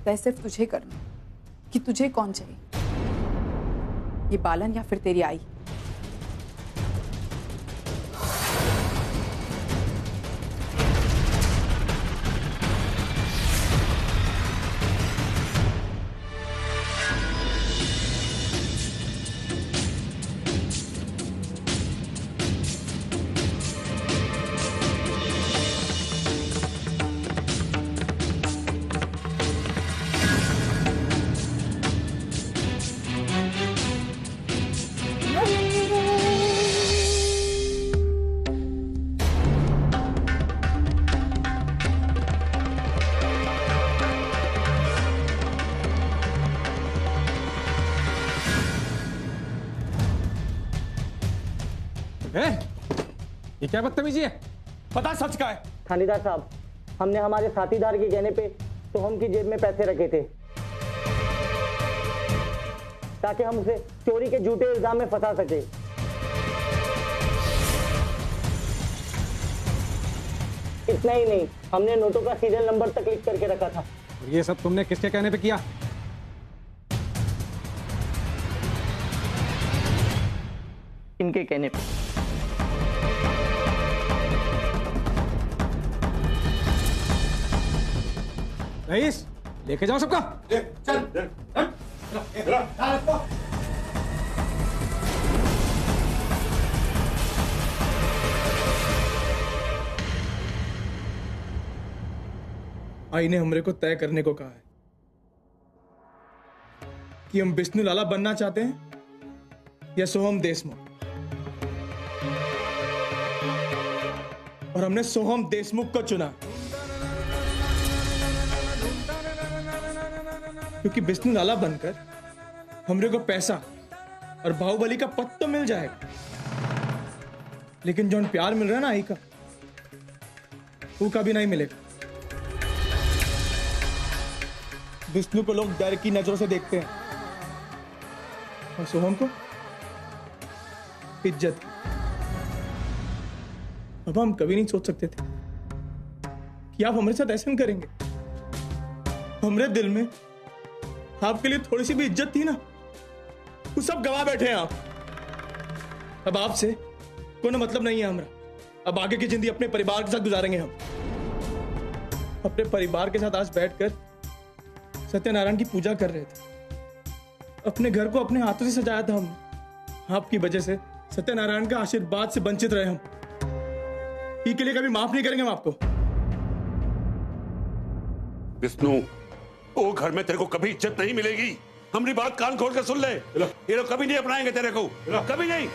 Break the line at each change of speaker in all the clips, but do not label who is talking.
तय सिर्फ तुझे करना कि तुझे कौन चाहिए, ये बालन या फिर तेरी आई।
ये क्या बदतमीजी है? पता सच का है।
थानेदार साहब, हमने हमारे साथीदार के कहने पे सोहम की जेब में पैसे रखे थे ताकि हम उसे चोरी के झूठे इल्जाम में फंसा सके। इतना ही नहीं, हमने नोटों का सीरियल नंबर तक लिख करके रखा था।
और ये सब तुमने किसके कहने पे किया?
इनके कहने पे।
रईस, लेके जाओ सबका।
चल।
आई ने हमरे को तय करने को कहा है कि हम विष्णु लाला बनना चाहते हैं या सोहम देशमुख, और हमने सोहम देशमुख को चुना क्योंकि विष्णु लाला बनकर हमरे को पैसा और बाहुबली का पद तो मिल जाएगा, लेकिन जो प्यार मिल रहा है ना आई का, वो कभी नहीं मिलेगा। विष्णु को लोग डर की नजरों से देखते हैं और सोहम को इज्जत। अब हम कभी नहीं सोच सकते थे कि आप हमारे साथ ऐसे करेंगे। हमारे दिल में आपके लिए थोड़ी सी भी इज्जत थी ना, वो सब गवा बैठे हैं आप। अब आपसे कोई मतलब नहीं है हमारा। अब आगे की जिंदगी अपने परिवार के साथ गुजारेंगे हम। अपने परिवार के साथ आज बैठकर सत्यनारायण की पूजा कर रहे थे। अपने घर को अपने हाथों से सजाया था हमने। आपकी वजह से सत्यनारायण का आशीर्वाद से वंचित रहे हम। के लिए कभी माफ नहीं करेंगे हम आपको।
विष्णु, वो घर में तेरे को कभी इज्जत नहीं मिलेगी। हमारी बात कान खोल कर सुन ले। ये लोग कभी नहीं अपनाएंगे तेरे को, कभी नहीं।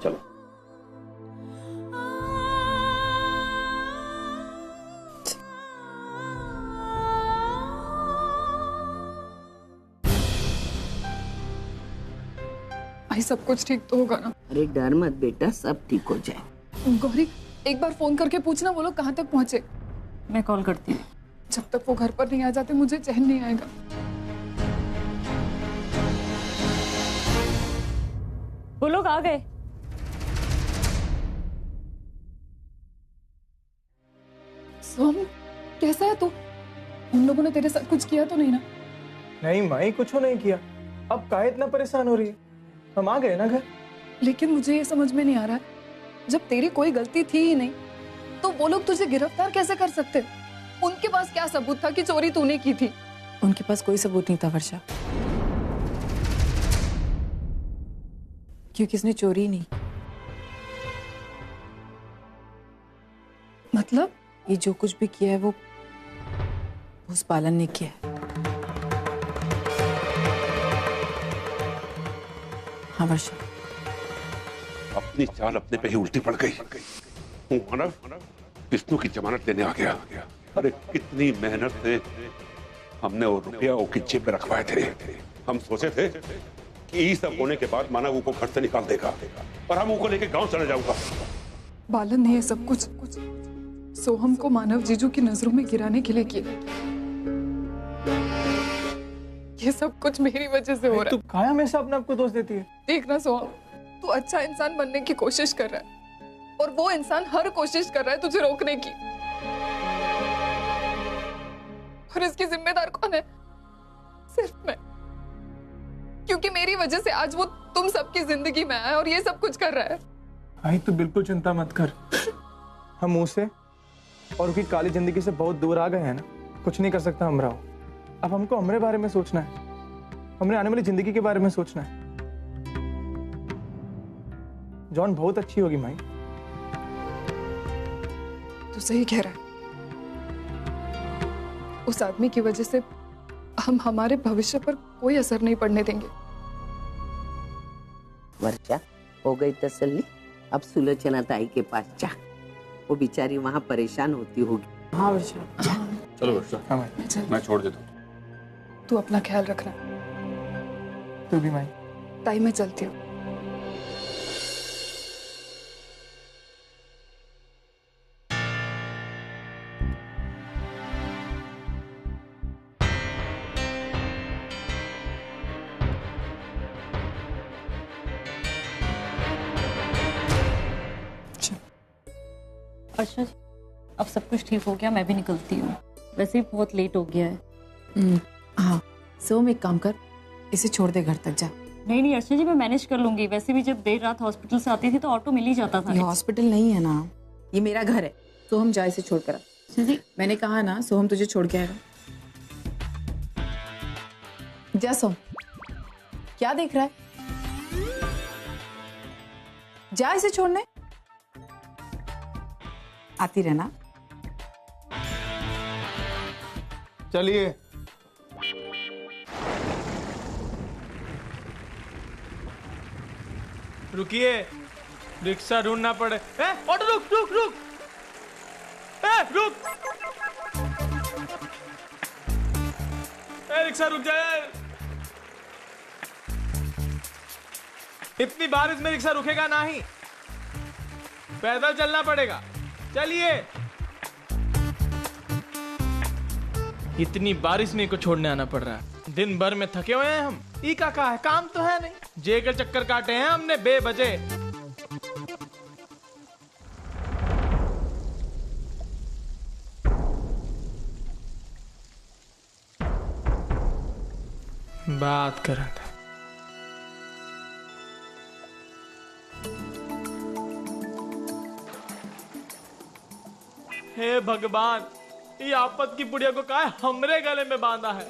चलो।
भाई सब कुछ ठीक तो होगा ना?
अरे डर मत बेटा, सब ठीक हो जाए।
गौरी, एक बार फोन करके पूछना वो लोग कहाँ तक पहुंचे।
मैं कॉल करती हूँ।
जब तक वो घर पर नहीं आ जाते मुझे चैन नहीं आएगा।
वो लोग आ गए।
सोम, कैसा है तू? उन लोगों ने तेरे साथ कुछ किया तो नहीं ना?
नहीं माई, कुछ नहीं किया। अब काहे इतना परेशान हो रही है? हम आ गए ना घर।
लेकिन मुझे ये समझ में नहीं आ रहा है, जब तेरी कोई गलती थी ही नहीं तो वो लोग तुझे गिरफ्तार कैसे कर सकते? उनके पास क्या सबूत था कि चोरी तूने की थी?
उनके पास कोई सबूत नहीं था वर्षा, क्योंकि इसने चोरी नहीं।
मतलब?
ये जो कुछ भी किया है वो उस बालन ने किया है। हाँ वर्षा,
अपनी चाल अपने पे ही उल्टी पड़ गई। मानव विष्णु की जमानत लेने आ गया। अरे कितनी मेहनत से हमने वो रुपया उसकी जेब में रखवाए थे। हम सोचे थे कि ये सब होने के बाद माना वो को घर से निकाल देगा और हम उसको लेके गांव चले जाऊंगा।
बालन ने ये सब कुछ सोहम को मानव जीजू की नजरों में गिराने के लिए किया। ये सब कुछ मेरी वजह से हो रहा है।
तू काहे हमेशा अपने आप को दोष देती है?
देखना सोहम, तू अच्छा इंसान बनने की कोशिश कर रहा है और वो इंसान हर कोशिश कर रहा है तुझे रोकने की। और इसकी जिम्मेदार कौन है? सिर्फ मैं, क्योंकि मेरी वजह से आज वो तुम सबकी जिंदगी में आया और ये सब कुछ कर रहा है।
आई तू बिल्कुल चिंता मत कर, हम उसे और उसकी काली जिंदगी से बहुत दूर आ गए हैं ना। कुछ नहीं कर सकता हमरा। अब हमको हमारे बारे में सोचना है, हमने आने वाली जिंदगी के बारे में सोचना है। जॉन बहुत अच्छी होगी माई।
तू सही कह रहा है। उस आदमी की वजह से हम हमारे भविष्य पर कोई असर नहीं पड़ने देंगे।
वर्षा, हो गई तसल्ली? अब सुलोचना ताई के पास जा, वो बेचारी वहाँ परेशान होती होगी।
हाँ वर्षा।
चलो वर्षा,
हाँ माई,
मैं छोड़ देता हूँ।
तू अपना ख्याल रखना।
तू भी माई।
ताई मैं चलती हूँ।
अच्छा जी, अब सब कुछ ठीक हो गया, मैं भी निकलती हूँ। वैसे ही बहुत लेट हो गया है।
हाँ सोम, एक काम कर, इसे छोड़ दे घर तक जा।
नहीं अर्चना जी, मैं मैनेज कर लूंगी। वैसे भी जब देर रात हॉस्पिटल से आती थी तो ऑटो मिल ही जाता था।
ये हॉस्पिटल नहीं है ना, ये मेरा घर है। सोहम जा, इसे छोड़ कर आ।
जी
मैंने कहा ना, सोहम तुझे छोड़ के आएगा। जा सोहम, क्या देख रहा है? जा इसे छोड़ने। आती रहना।
चलिए। रुकिए, रिक्शा ढूंढना पड़े। ऑटो रुक रुक रुक, रुक। रिक्शा रुक जाए। इतनी बारिश में रिक्शा रुकेगा नहीं, पैदल चलना पड़ेगा। चलिए। इतनी बारिश में को छोड़ने आना पड़ रहा है। दिन भर में थके हुए हैं हम। ई का है, काम तो है नहीं। जे के चक्कर काटे हैं हमने बेवजह। बात कर रहा था। हे भगवान, ये आपत की पुड़िया को काहे हमरे गले में बांधा है।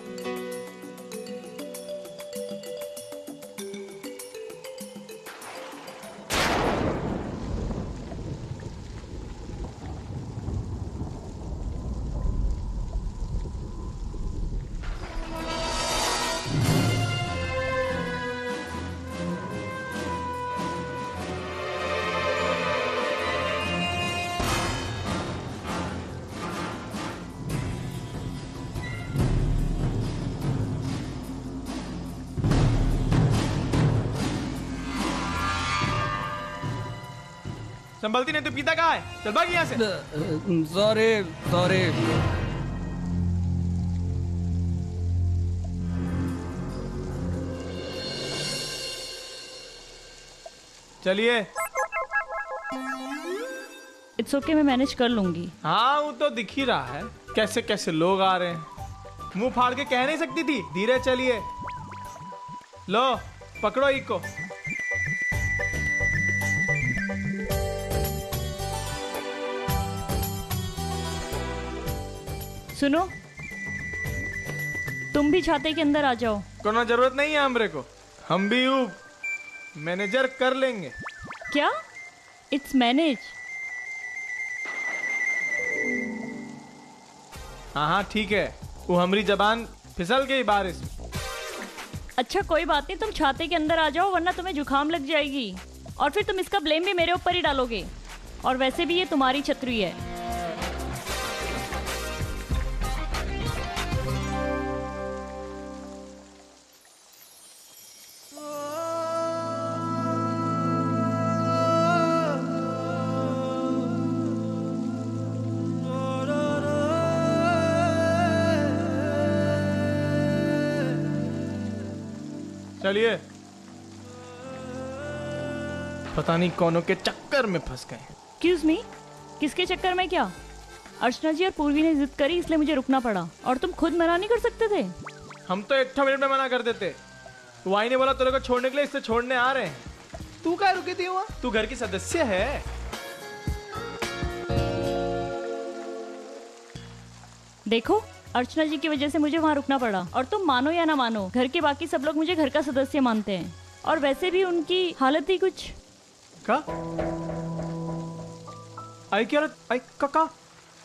संभलती नहीं तो पीता कहाँ है? चल भाग यहाँ से।
सॉरी।
चलिए।
इट्स ओके, मैं मैनेज कर लूंगी।
हाँ वो तो दिख ही रहा है, कैसे कैसे लोग आ रहे हैं। मुंह फाड़ के कह नहीं सकती थी धीरे चलिए। लो पकड़ो इको।
सुनो, तुम भी छाते के अंदर आ जाओ।
कोनो जरूरत नहीं है हमरे को, हम भी मैनेजर कर लेंगे।
क्या? It's manage.
हाँ ठीक है, वो हमारी जबान फिसल गई बारिश में।
अच्छा कोई बात नहीं, तुम छाते के अंदर आ जाओ, वरना तुम्हें जुकाम लग जाएगी और फिर तुम इसका ब्लेम भी मेरे ऊपर ही डालोगे। और वैसे भी ये तुम्हारी छतरी है।
चलिए। पता नहीं कौनों के चक्कर में फंस गए।
एक्सक्यूज मी, किसके चक्कर में क्या? अर्चना जी और पूर्वी ने जिद करी इसलिए मुझे रुकना पड़ा, और तुम खुद मना नहीं कर सकते थे?
हम तो 1 मिनट में मना कर देते। तू आई ने बोला तेरे को छोड़ने के लिए, इससे छोड़ने आ रहे हैं। तू क्या रुकी थी वहाँ? तू घर की सदस्य है।
देखो, अर्चना जी की वजह से मुझे वहाँ रुकना पड़ा, और तुम मानो या ना मानो घर के बाकी सब लोग मुझे घर का सदस्य मानते हैं, और वैसे भी उनकी हालत ही कुछ।
का? आई क्या? आई का?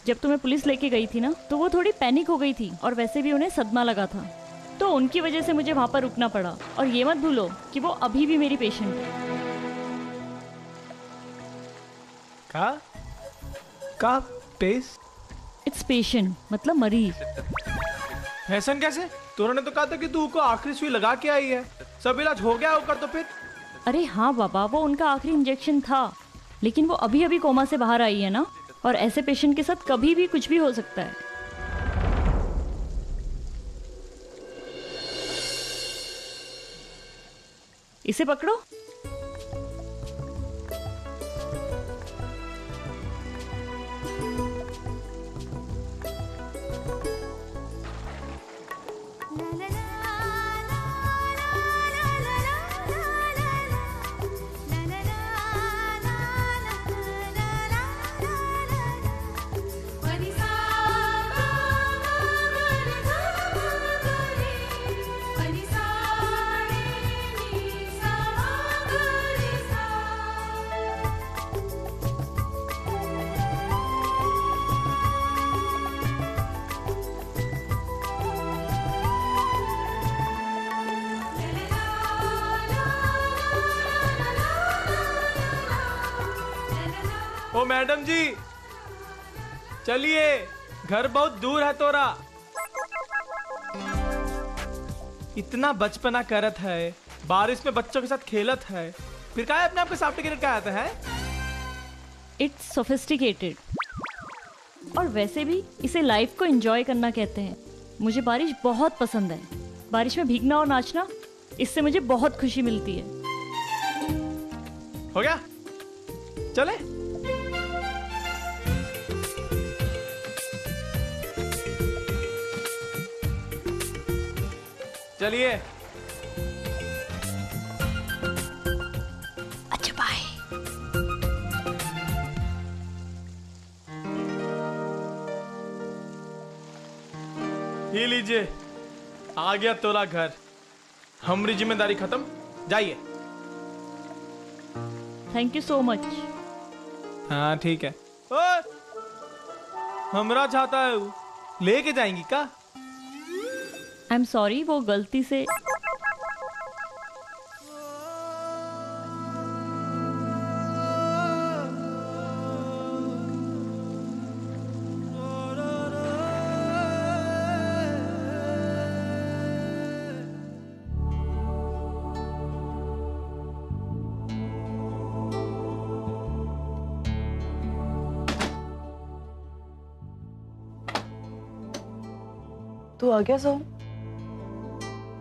जब तुम्हें पुलिस लेके गई थी ना, तो वो थोड़ी पैनिक हो गई थी, और वैसे भी उन्हें सदमा लगा था, तो उनकी वजह से मुझे वहाँ पर रुकना पड़ा। और ये मत भूलो कि वो अभी भी मेरी पेशेंट है।
का पेस?
इट्स पेशेंट, मतलब मरीज।
फैशन कैसे? तूने तो कहा था कि तू को आखिरी सुई लगा के आई है। सब इलाज हो गया होगा तो फिर?
अरे हाँ बाबा, वो उनका आखिरी इंजेक्शन था, लेकिन वो अभी अभी कोमा से बाहर आई है ना, और ऐसे पेशेंट के साथ कभी भी कुछ भी हो सकता है। इसे पकड़ो।
ओ मैडम जी, चलिए, घर बहुत दूर है तोरा। इतना बचपना करत है, बारिश में बच्चों के साथ खेलत है, फिर क्या अपने आप को सॉफ्टवेयर का आता है?
इट्स सोफिस्टिकेटेड, और वैसे भी इसे लाइफ को एंजॉय करना कहते हैं। मुझे बारिश बहुत पसंद है। बारिश में भीगना और नाचना, इससे मुझे बहुत खुशी मिलती है।
हो गया, चले। चलिए।
अच्छा, बाय।
ये लीजिए, आ गया तोरा घर। हमारी जिम्मेदारी खत्म, जाइए।
Thank you so much.
हाँ ठीक है। ओए, हमरा चाहता है लेके जाएंगी का?
आई एम सॉरी, वो गलती से।
तू आ गया सो?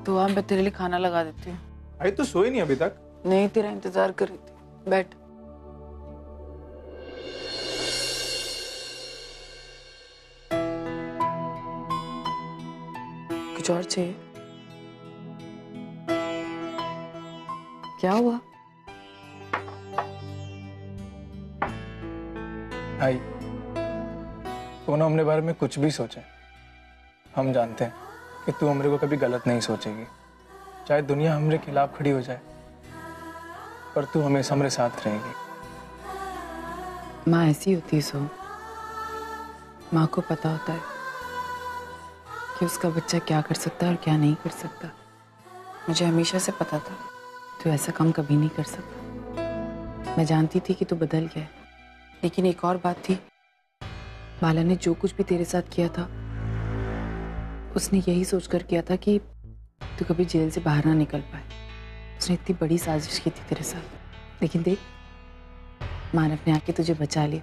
तो मैं तेरे लिए खाना लगा देती हूँ।
अरे तो सोई नहीं अभी तक?
नहीं, तेरा इंतजार कर रही थी। बैठ। कुछ और चाहिए? क्या हुआ?
आई, तूने हमने बारे में कुछ भी सोचा, हम जानते हैं कि तू हमरे को कभी गलत नहीं सोचेगी। चाहे दुनिया हमरे खिलाफ खड़ी हो जाए, पर तू हमेशा हमरे साथ रहेगी।
माँ ऐसी होती है सो। माँ को पता होता है कि उसका बच्चा क्या कर सकता है और क्या नहीं कर सकता। मुझे हमेशा से पता था तू ऐसा काम कभी नहीं कर सकता। मैं जानती थी कि तू बदल गया है, लेकिन एक और बात थी, बाला ने जो कुछ भी तेरे साथ किया था उसने यही सोचकर किया था कि तू कभी जेल से बाहर ना निकल पाए। उसने इतनी बड़ी साजिश की थी तेरे साथ, लेकिन देख, मानव ने आके तुझे बचा लिया।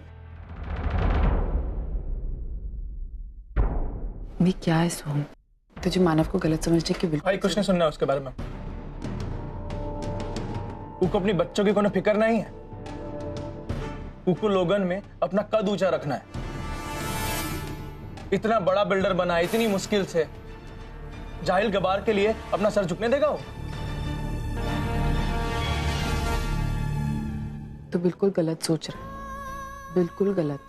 ये क्या है सोहम? तुझे मानव को गलत समझने की बिल्कुल
भाई कुछ नहीं सुनना उसके बारे में। उनको अपनी बच्चों की कोनो फिक्र नहीं है। उनको लोगन में अपना कद ऊंचा रखना है। इतना बड़ा बिल्डर बना है इतनी मुश्किल से, जाहिल गबार के लिए अपना सर झुकने देगा वो?
तो बिल्कुल गलत सोच रहा है, बिल्कुल गलत।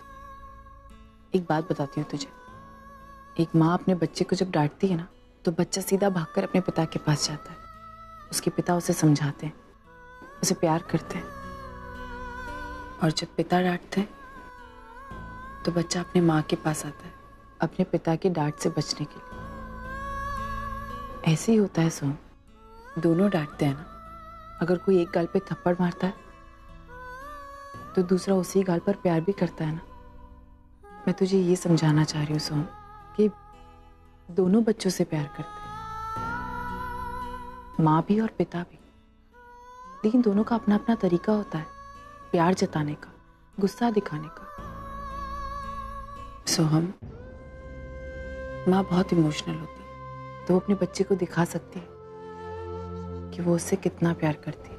एक बात बताती हूँ तुझे, एक माँ अपने बच्चे को जब डांटती है ना, तो बच्चा सीधा भागकर अपने पिता के पास जाता है। उसके पिता उसे समझाते हैं, उसे प्यार करते हैं। और जब पिता डांटते हैं तो बच्चा अपने माँ के पास आता है, अपने पिता की डांट से बचने के लिए। ऐसे ही होता है सोम, दोनों डांटते हैं ना। अगर कोई एक गाल पे थप्पड़ मारता है तो दूसरा उसी गाल पर प्यार भी करता है ना। मैं तुझे ये समझाना चाह रही हूँ सोम कि दोनों बच्चों से प्यार करते हैं, माँ भी और पिता भी। लेकिन दोनों का अपना अपना तरीका होता है प्यार जताने का, गुस्सा दिखाने का। सोहम, माँ बहुत इमोशनल होती है तो वो अपने बच्चे को दिखा सकती है कि वो उससे कितना प्यार करती है।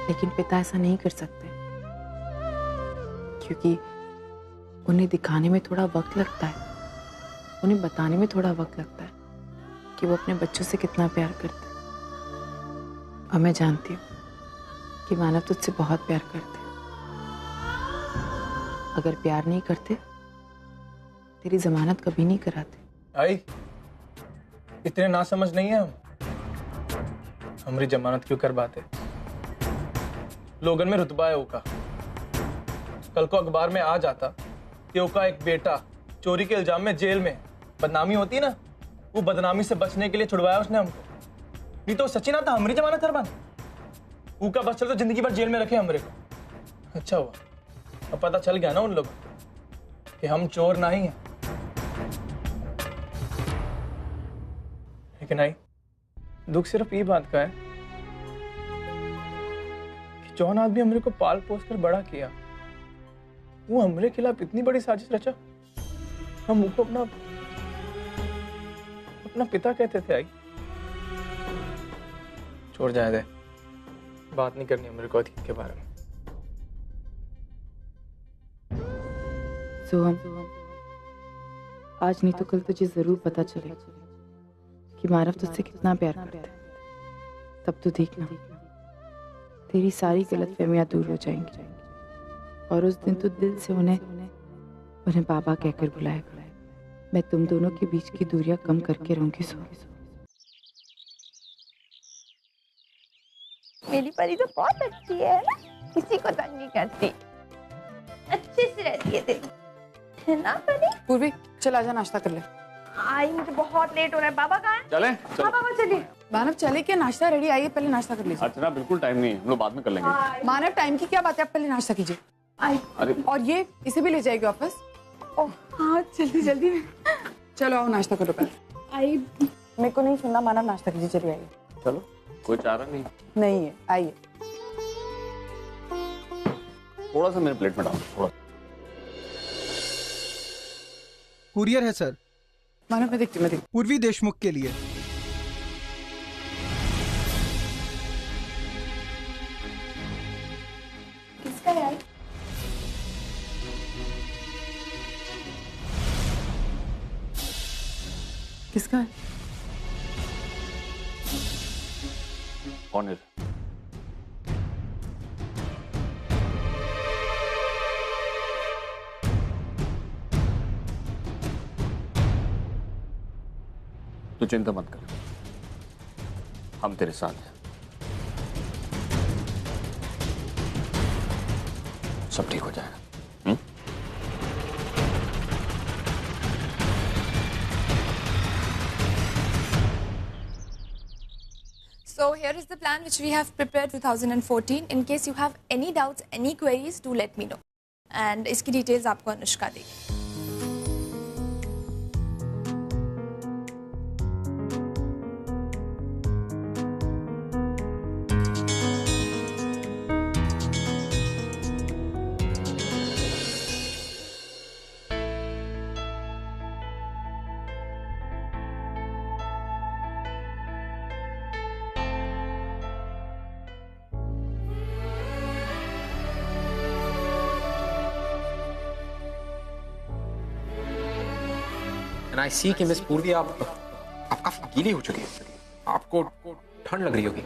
लेकिन पिता ऐसा नहीं कर सकते क्योंकि उन्हें दिखाने में थोड़ा वक्त लगता है, उन्हें बताने में थोड़ा वक्त लगता है कि वो अपने बच्चों से कितना प्यार करते हैं। और मैं जानती हूँ कि मानव तुझसे बहुत प्यार करते हैं। अगर प्यार नहीं करते तेरी जमानत कभी नहीं कराते।
आई, इतने ना समझ नहीं है हम। हमारी जमानत क्यों करवाते? लोगन में रुतबा है ओका। कल को अखबार में आ जाता कि ओका एक बेटा चोरी के इल्जाम में जेल में, बदनामी होती ना, वो बदनामी से बचने के लिए छुड़वाया उसने हमको। नहीं तो सच्ची ना था हमारी जमानत करवाने। ऊका बस चल तो जिंदगी भर जेल में रखे हमरे को। अच्छा हुआ अब पता चल गया ना उन लोगों को कि हम चोर नहीं हैं। लेकिन आई, दुख सिर्फ ये बात का है कि जौन आदमी हमरे को पाल पोस कर बड़ा किया, वो हमरे खिलाफ इतनी बड़ी साजिश रचा। हम उनको अपना पिता कहते थे। आई, छोड़ जाए दे, बात नहीं करनी हमरे को अतीत के बारे में।
सोहम, आज नहीं तो कल तुझे जरूर पता चलेगा कि मानव तुझसे कितना प्यार करता है। तब तो देखना, तेरी सारी गलतफहमियां दूर हो जाएंगी और उस दिन तो दिल से उन्हें बाबा कहकर बुलाएगा। मैं तुम दोनों के बीच की दूरियां कम करके रहूंगी।
मेरी परी तो बहुत अच्छी है ना, किसी को तंग नहीं करती, अच्छे से रहती है तेरी, है ना परी?
पूर्वी, चल आजा, नाश्ता कर ले।
आई, मुझे बहुत लेट हो रहा है। बाबा कहाँ है?
चले?
हाँ बाबा चलिए।
मानव चले क्या? नाश्ता रेडी, आइए पहले नाश्ता कर लीजिए।
अर्चना बिल्कुल टाइम नहीं है, हम लोग बाद में कर लेंगे।
मानव, टाइम की क्या बात है, आप पहले नाश्ता कीजिए।
अरे
और ये इसे भी ले जाएगी ऑफिस? हाँ जल्दी जल्दी। चलो आओ नाश्ता करो पहले।
आई,
मेरे को नहीं सुनना, मानव नाश्ता कीजिए, चलिए आइए।
चलो, कोई चारा नहीं?
नहीं है, आइए।
थोड़ा सा मेरे प्लेट में डालो, थोड़ा।
कुरियर है सर।
मानव, मैं देखती हूँ।
पूर्वी देशमुख के लिए।
किसका है?
किसका है?
कौन है? तू चिंता मत कर, हम तेरे साथ हैं। सब ठीक हो जाएगा।
So here is the plan which we have prepared 2014. In case you have any doubts, any queries, do let me know. And इसकी details आपको अनुष्का देगी।
एंड आई सी कि मिस पूर्वी आप काफी गीली हो चुकी है, आपको ठंड लग रही होगी।